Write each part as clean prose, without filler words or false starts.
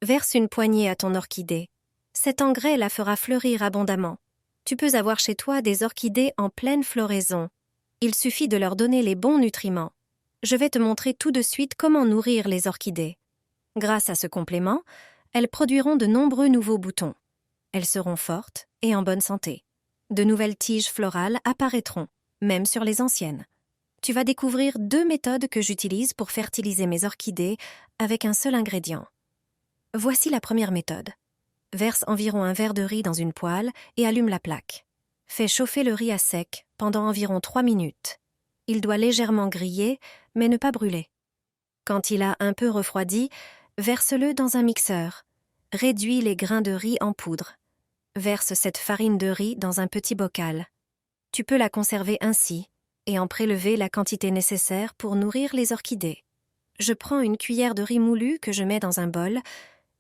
Verse une poignée à ton orchidée. Cet engrais la fera fleurir abondamment. Tu peux avoir chez toi des orchidées en pleine floraison. Il suffit de leur donner les bons nutriments. Je vais te montrer tout de suite comment nourrir les orchidées. Grâce à ce complément, elles produiront de nombreux nouveaux boutons. Elles seront fortes et en bonne santé. De nouvelles tiges florales apparaîtront, même sur les anciennes. Tu vas découvrir 2 méthodes que j'utilise pour fertiliser mes orchidées avec un seul ingrédient. Voici la première méthode. Verse environ un verre de riz dans une poêle et allume la plaque. Fais chauffer le riz à sec pendant environ 3 minutes. Il doit légèrement griller, mais ne pas brûler. Quand il a un peu refroidi, verse-le dans un mixeur. Réduis les grains de riz en poudre. Verse cette farine de riz dans un petit bocal. Tu peux la conserver ainsi et en prélever la quantité nécessaire pour nourrir les orchidées. Je prends une cuillère de riz moulu que je mets dans un bol,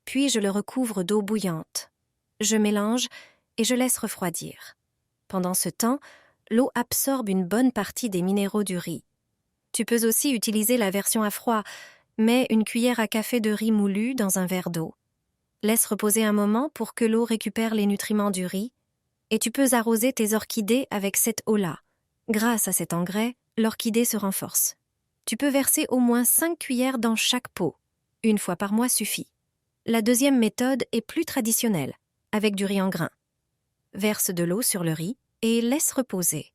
puis je le recouvre d'eau bouillante. Je mélange et je laisse refroidir. Pendant ce temps, l'eau absorbe une bonne partie des minéraux du riz. Tu peux aussi utiliser la version à froid. Mets une cuillère à café de riz moulu dans un verre d'eau. Laisse reposer un moment pour que l'eau récupère les nutriments du riz et tu peux arroser tes orchidées avec cette eau-là. Grâce à cet engrais, l'orchidée se renforce. Tu peux verser au moins 5 cuillères dans chaque pot. 1 fois par mois suffit. La deuxième méthode est plus traditionnelle, avec du riz en grains. Verse de l'eau sur le riz et laisse reposer.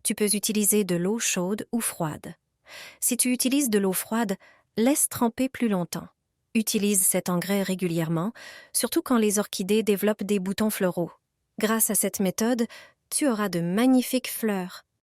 Tu peux utiliser de l'eau chaude ou froide. Si tu utilises de l'eau froide, laisse tremper plus longtemps. Utilise cet engrais régulièrement, surtout quand les orchidées développent des boutons floraux. Grâce à cette méthode, tu auras de magnifiques fleurs